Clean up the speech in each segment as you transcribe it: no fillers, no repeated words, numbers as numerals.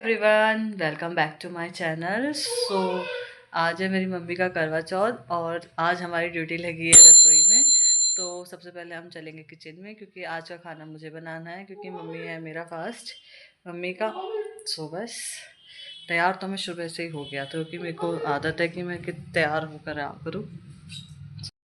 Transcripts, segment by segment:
Everyone welcome back to my channel. आज है मेरी मम्मी का करवा चौथ और आज हमारी ड्यूटी लगी है रसोई में। तो सबसे पहले हम चलेंगे किचन में क्योंकि आज का खाना मुझे बनाना है क्योंकि मम्मी है मेरा फास्ट मम्मी का। सो बस तैयार तो मैं सुबह से ही हो गया था क्योंकि मेरे को आदत है कि मैं तैयार होकर आ करूँ।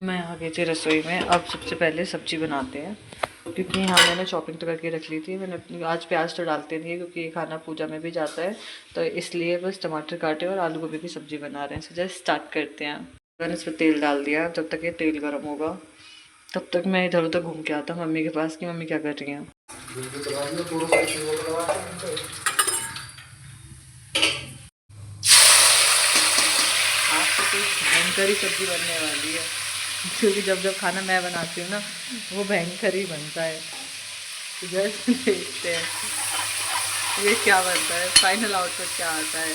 मैं आ गई थी रसोई में। अब सबसे पहले सब्जी बनाते हैं क्योंकि यहाँ मैंने शॉपिंग तो करके रख ली थी। मैंने अपनी आज प्याज तो डालते नहीं है क्योंकि ये खाना पूजा में भी जाता है, तो इसलिए बस टमाटर काटे और आलू गोभी की सब्ज़ी बना रहे हैं। सो जस्ट स्टार्ट करते हैं। मैंने इसमें तेल डाल दिया। जब तक ये तेल गर्म होगा तब तक मैं इधर उधर घूम के आता हूँ मम्मी के पास कि मम्मी क्या कर रही हैं। आज तो कोई भयंकर ही सब्ज़ी बनने वाली है क्योंकि जब जब खाना मैं बनाती हूँ ना वो भयंकर ही बनता है। तो जैसे देखते हैं ये क्या बनता है, फाइनल आउटपुट क्या आता है।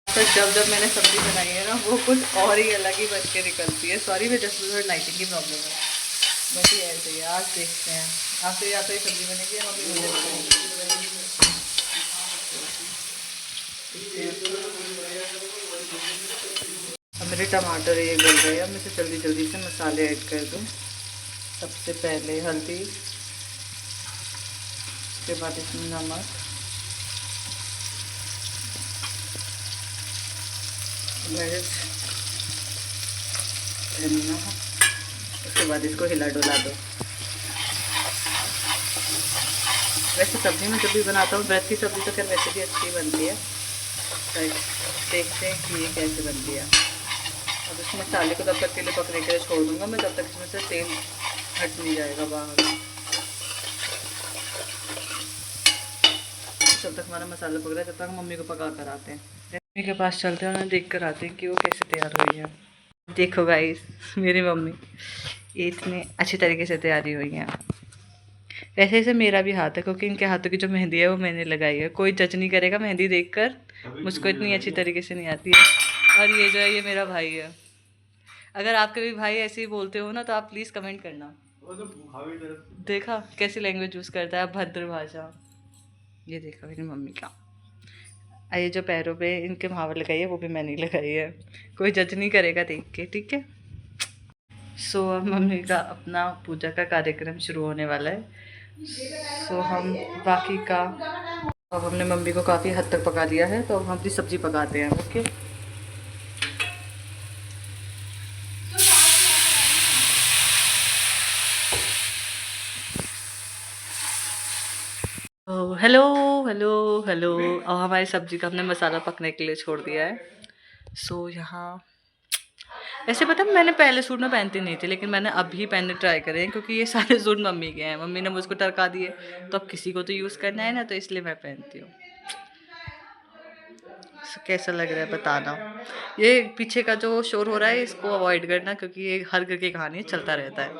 तो जब मैंने सब्ज़ी बनाई है ना वो कुछ और ही अलग ही बन के निकलती है। सॉरी मैं जस्ट लाइटिंग की प्रॉब्लम है, बट ये ऐसे ही। आज देखते हैं आज तो या तो ये सब्ज़ी बनेगी या मम्मी मुझे। अब मेरे टमाटर ये गल गए। अब मैं जल्दी जल्दी से मसाले ऐड कर दूँ। सबसे पहले हल्दी, उसके बाद इसमें नमक, मिर्च, धनिया, उसके बाद इसको हिला डुला दो। वैसे सब्ज़ी में जब भी बनाता हूँ व्रत की सब्ज़ी तो खैर वैसे भी अच्छी बनती है, तो देखते हैं कि ये कैसे बनती है। अब इस मसाले को तब तक के लिए पकने के लिए छोड़ दूँगा मैं, जब तक इसमें से तेल हट नहीं जाएगा बाहर। जब तक हमारा मसाला पक रहा है तब तक मम्मी को पका कर आते हैं। मम्मी के पास चलते हैं, उन्हें देख कर आते हैं कि वो कैसे तैयार हुई है। देखो गाइस मेरी मम्मी इतने अच्छी तरीके से तैयारी हुई है। वैसे से मेरा भी हाथ है क्योंकि इनके हाथों की जो मेहंदी है वो मैंने लगाई है। कोई जज नहीं करेगा मेहंदी देखकर, मुझको इतनी अच्छी तरीके से नहीं आती है। और ये जो है ये मेरा भाई है। अगर आपके भी भाई ऐसे ही बोलते हो ना तो आप प्लीज़ कमेंट करना। देखा कैसी लैंग्वेज यूज़ करता है, भद्र भाषा। ये देखा मेरी मम्मी का। ये जो पैरों पे इनके मुहावर लगाई है वो भी मैंने लगाई है। कोई जज नहीं करेगा देख के, ठीक है। अब मम्मी का अपना पूजा का कार्यक्रम शुरू होने वाला है। हम बाकी का अब हमने मम्मी को काफ़ी हद तक पका लिया है, तो अब हम अपनी सब्ज़ी पकाते हैं। Okay hello hello hello. अब हमारी सब्ज़ी का हमने मसाला पकने के लिए छोड़ दिया है। यहाँ ऐसे पता मैंने पहले सूट में पहनती नहीं थी, लेकिन मैंने अभी पहनने ट्राई करे हैं क्योंकि ये सारे सूट मम्मी के हैं। मम्मी ने मुझको टरका दिए तो अब किसी को तो यूज़ करना है ना, तो इसलिए मैं पहनती हूँ। कैसा लग रहा है बताना। ये पीछे का जो शोर हो रहा है इसको अवॉइड करना क्योंकि ये हर घर की कहानी चलता रहता है।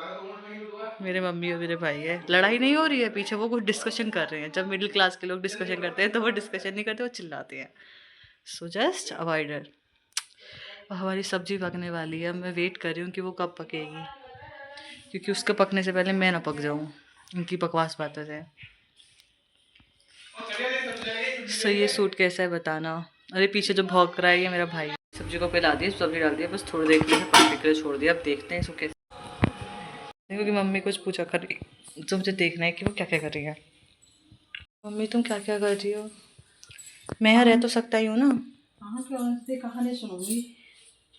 मेरे मम्मी और मेरे भाई है, लड़ाई नहीं हो रही है पीछे, वो कुछ डिस्कशन कर रहे हैं। जब मिडिल क्लास के लोग डिस्कशन करते हैं तो वो डिस्कशन नहीं करते, वो चिल्लाते हैं। So just avoid. हमारी सब्जी पकने वाली है। मैं वेट कर रही हूँ कि वो कब पकेगी क्योंकि उसके पकने से पहले मैं ना पक जाऊँ इनकी बकवास बातों से। ये सूट कैसा है बताना। अरे पीछे जो भौंक रहा है ये मेरा भाई। सब्जी को पिला दी, सब्जी डाल दिया, बस थोड़ी देर के लिए पकने के लिए छोड़ दिया। अब देखते हैं इसको कैसे। क्योंकि मम्मी कुछ पूछा कर रही तो मुझे देखना है कि वो क्या क्या कर रही है। मम्मी तुम क्या क्या कर रही हो? मैं यहाँ रह तो सकता ही हूँ ना। हाँ तो कहानी सुनूंगी।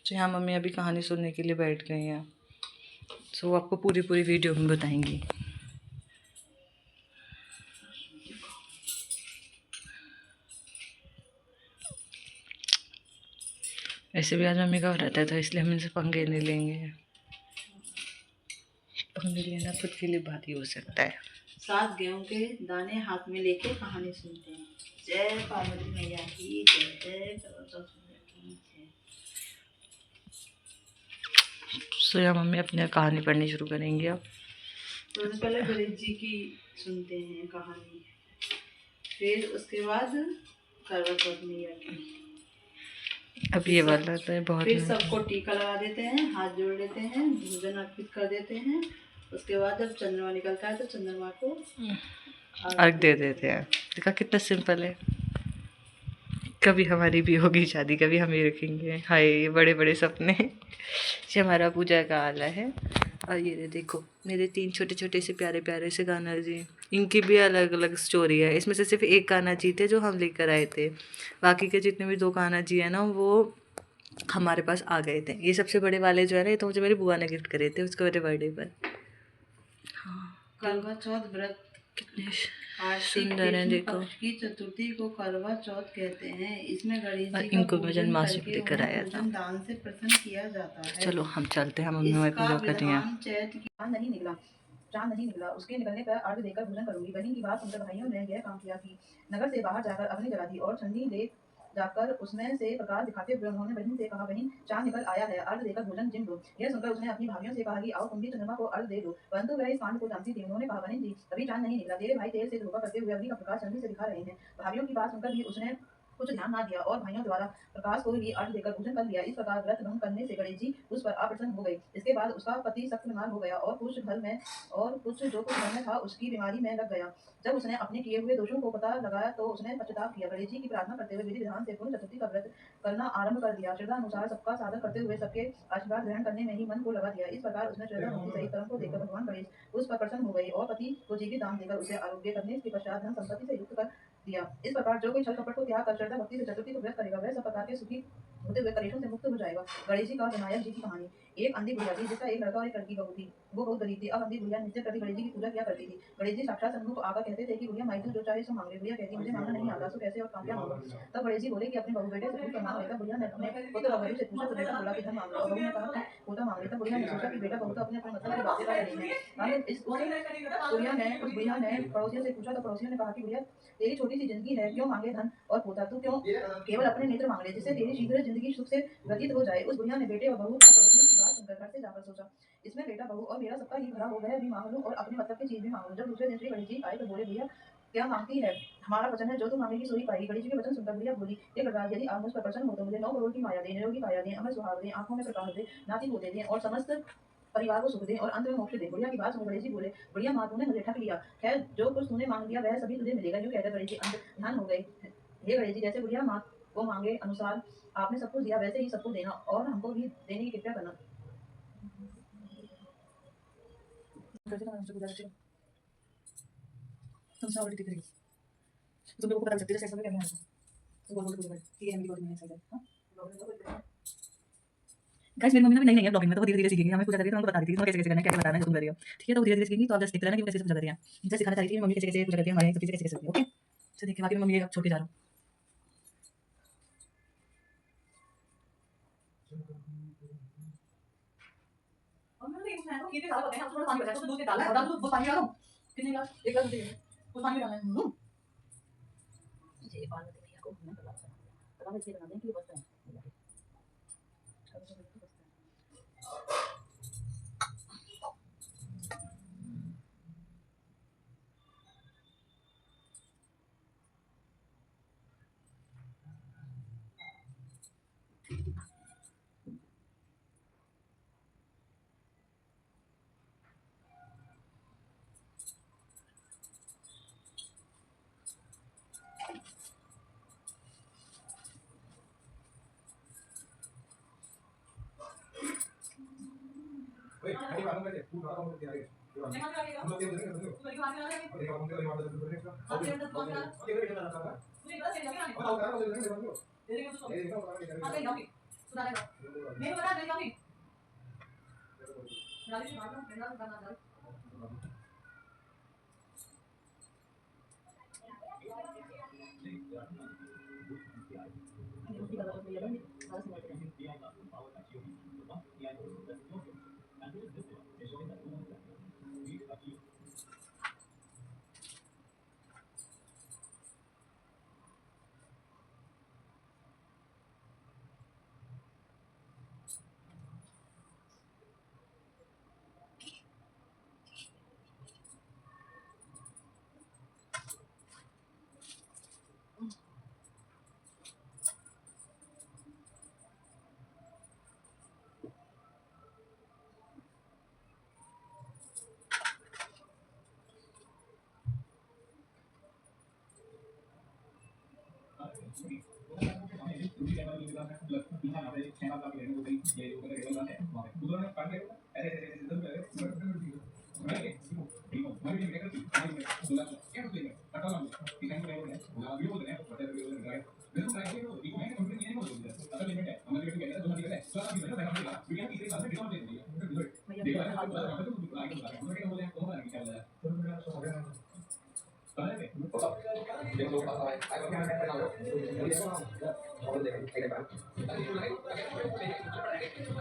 तो यहाँ मम्मी अभी कहानी सुनने के लिए बैठ गई हैं। आपको पूरी पूरी वीडियो में बताएंगी। ऐसे भी आज मम्मी का रहता है तो इसलिए हम इनसे पंगे नहीं लेंगे। पंगे लेना खुद के लिए भारी हो सकता है। 7 गेहूं के दाने हाथ में लेके कहानी सुनते हैं। जय पार्वती मैया की जय। यहाँ मम्मी अपनी कहानी पढ़नी शुरू करेंगी। अब सबसे पहले गणेश जी की सुनते हैं कहानी, फिर उसके बाद करवा चौथ मैया की। अब ये वाला तो है बहुत। फिर सबको टीका लगा देते हैं, हाथ जोड़ लेते हैं, भोजन अर्पित कर देते हैं। उसके बाद जब चंद्रमा निकलता है तो चंद्रमा को अर्घ दे देते हैं। देखा कितना सिंपल है। कभी हमारी भी होगी शादी, कभी हम ही रखेंगे। हाय ये बड़े बड़े सपने। ये हमारा पूजा का आला है। और ये देखो मेरे 3 छोटे छोटे से प्यारे प्यारे से कान्हा जी, इनकी भी अलग अलग स्टोरी है। इसमें से सिर्फ एक कान्हा जी थे जो हम लेकर आए थे, बाकी के जितने भी 2 कान्हा जी हैं ना वो हमारे पास आ गए थे। ये सबसे बड़े वाले जो है ना, ये तो मुझे मेरी बुआ ने गिफ्ट करे थे उसके मेरे बर्थडे पर। हाँ करवा चौथ व्रत कितने सुंदर है देखो। की चतुर्थी को करवा चौथ कहते हैं। इसमें गणेश जी का इनको मैं पूजन जन्माष्टमी करके लेकर आया था। पूजन दान से प्रसन्न किया जाता है। चलो हम चलते हैं, हम मम्मी हमारी पूजा कर रही हैं। चैत की चांद नहीं निकला, चांद नहीं निकला, उसके निकलने पर अर्घ देकर पूजन करूंगी। बहन की बात सुनकर भाइयों ने यह काम किया कि नगर से बाहर जाकर अग्नि जला दी और छन्नी ले जाकर उसमें से प्रकाश दिखाते हुए उन्होंने बहन से कहा, बहन चांद निकल आया है, अर्घ देकर भोजन जिम दो। यह सुनकर उसने अपनी भाभियों से कहा कि आओ तुम भी चंद्रमा को अर्घ दे दो, परंतु वह इस कांड को जानती थी। उन्होंने कहा, बहन जी अभी चांद नहीं निकला, तेरे भाई तेल से धोखा करते हुए अग्नि का प्रकाश छन्नी से दिखा रहे हैं। भाभियों की बात सुनकर भी उसने कुछ ध्यान ना दिया और भाइयों द्वारा प्रकाश को ही अर्घ देकर पूजन कर लिया। इस प्रकार व्रत भंग करने से गणेश जी उस पर अप्रसन्न हो गए। इसके बाद उसका पति सख्त बीमार हो गया और कुछ जो कुछ घर में था उसकी बीमारी में लग गया। जब उसने अपने किए हुए दोषों को पता लगाया तो उसने पश्चाताप किया। गणेश जी की प्रार्थना करते हुए विधि विधान से पूर्ण चतुर्थी का व्रत करना आरंभ कर दिया। श्रद्धा अनुसार सबका साधन करते हुए सबके आशीर्वाद ग्रहण करने में ही मन को लगा दिया। इस प्रकार उसने श्रद्धा भक्ति सहित कर्म को देखकर भगवान गणेश उस पर प्रसन्न हो गए और पति को जीवित दान देकर उसे आरोग्य करने के पश्चात धन संपत्ति से युक्त कर दिया। इस प्रकार जो कोई छल कपट को त्याग कर श्रद्धा भक्ति से चतुर्थी को व्रत करेगा वह सब प्रकार के सुखी होते हुए कलेशों से मुक्त हो जाएगा। गणेश जी का विनायक जी की कहानी। एक अंधी बुढ़िया थी जिसका एक लड़का और एक लड़की बहू थी। वो बहुत गरीब थी। अब अंधी बुढ़िया नित्य प्रति गणेश जी की पूजा किया करती थी। गणेश जी साक्षात सन्मुख आकर कहते थे कि बुढ़िया माई तू जो चाहे सो मांग ले। बुढ़िया कहती मुझे मांगना नहीं आता, सो कैसे और क्या मांगू। तब गणेश जी बोले कि अपने बहू बेटे से पूछ कर मांग ले। तब बुढ़िया ने अपने पुत्र और बहू से पूछा तो बेटा बोला कि धन मांग लो और बहू ने कहा कि पोता मांग ले। तब बुढ़िया ने सोचा कि बेटा बहू तो अपने अपने मतलब की बातें कर रही है। उस बुढ़िया ने पड़ोसियों से पूछा तो पड़ोसियों ने कहा कि बुढ़िया तेरी छोटी सी जिंदगी है, क्यों मांगे धन और पोता, तू क्यों केवल अपने नेत्र मांग ले जिससे तेरी शीघ्र जिंदगी सुख से व्यतीत हो जाए। उस बुढ़िया ने बेटे और बहू और पड़ोसियों की बात सुनकर घर से जाकर सोचा, इसमें बेटा बहू और मेरा सबका ही भला हो, वह भी मांग लूं और अपने मतलब की चीज भी मांग लूं। जब दूसरे दिन श्री गणेश जी आए तो बोले, भैया क्या मांगती है, हमारा वचन है जो तू मांगेगी सो ही पाएगी। गणेश जी के वचन सुनकर बुढ़िया बोली, हे गणराज यदि आप मुझ पर प्रसन्न हो तो मुझे 9 करोड़ की माया दें, निरोगी काया दें, अमर सुहाग दें, आंखों में प्रकाश दें, नाती पोते दें और समस्त परिवार को सुख दें और अंत में मोक्ष दें। बुढ़िया की बात सुन गणेश जी बोले, बुढ़िया माँ तूने मुझे ठग लिया, खैर जो कुछ तूने मांग लिया वह सभी तुझे मिलेगा। यूं कहकर गणेश जी अंतर्ध्यान हो गए। हे गणेश जी जैसे बुढ़िया माँ को मांगे अनुसार आपने सब कुछ दिया वैसे ही सबको देना और हमको भी देने की कृपया करना। तुमसे ऑलरेडी दिख रही है, तुम लोगों को पता लग सकती है जैसे क्या है। बोल बोल बोल ठीक है, मेरी बॉडी में ऐसा है। हां गाइस मेरी मम्मी ना भी नहीं है ब्लॉगिंग में, तो वो धीरे-धीरे सीखेगी। हमें पूजा करके तो उनको बता दी थी कि कैसे-कैसे करना है, क्या-क्या बताना है जो तुम कर रही हो। ठीक है, तो वो धीरे-धीरे सीखेंगी तो आप जस्ट देखते रहना कि वो कैसे पूजा कर रही हैं। जैसे सिखाना चाह रही थी मम्मी कैसे-कैसे पूजा करती है, हमारे सब चीज़ें कैसे-कैसे होती है। ओके? तो देखिए बाकी मैं मम्मी छोड़ के जा रहा हूँ। और मैंने ये पूछा है कि ये सारा बताया थोड़ा पानी बचा है तो दूध में डाला है, डाल दो, वो पानी डालो। कितने गिलास? 1 गिलास दूध है। वो पानी डालना है। ये पानी दे भैया को मैं बता दूँ। पता नहीं इसलिए बना दें कि वो बचता है। ओए खाली मालूम कैसे तू ना काम करके आ रही है हम लोग ये देंगे तुम लोग तो आगे आ रहे हैं और हम लोग ये देंगे और ये बेटा ना था मुझे बस ये लगे ना और कहां बोल रहे हैं हम लोग दे देंगे तो ये देखो आ गई जाओगी सुना देगा मैं बता दे जाओगी गाड़ी से मारना मेरा गाना डाल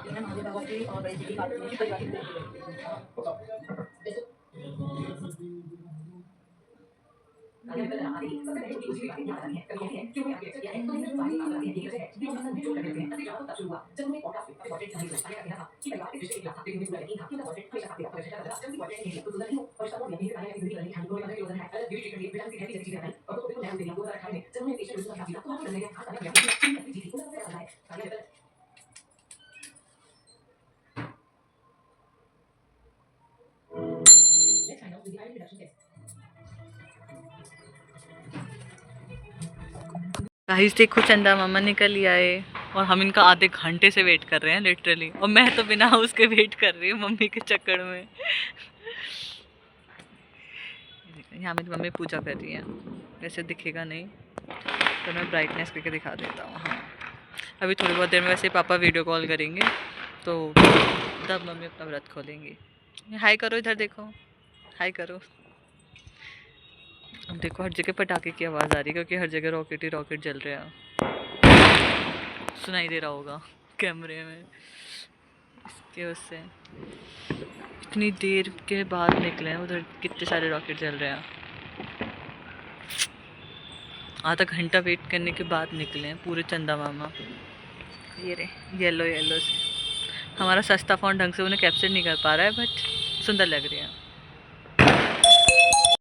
मैं मुझे बाबा की और बड़ी की बात नहीं कोई बात नहीं गाइस देखो चंदा मामा निकल ही आए और हम इनका आधे घंटे से वेट कर रहे हैं लिटरली, और मैं तो बिना उसके वेट कर रही हूँ मम्मी के चक्कर में। यहाँ मेरी मम्मी पूजा कर रही है, वैसे दिखेगा नहीं तो मैं ब्राइटनेस करके दिखा देता हूँ। हाँ अभी थोड़ी बहुत देर में वैसे पापा वीडियो कॉल करेंगे तो तब मम्मी अपना व्रत खोलेंगी। हाय करो, इधर देखो, हाय करो। अब देखो हर जगह पटाखे की आवाज़ आ रही है क्योंकि हर जगह रॉकेट ही रॉकेट जल रहे हैं, सुनाई दे रहा होगा कैमरे में इसके उससे। इतनी देर के बाद निकले हैं, उधर कितने सारे रॉकेट जल रहे हैं। आधा घंटा वेट करने के बाद निकले हैं पूरे चंदा मामा। ये रे येलो येलो से हमारा सस्ता फ़ोन ढंग से उन्हें कैप्चर नहीं कर पा रहा है, बट सुंदर लग रही है।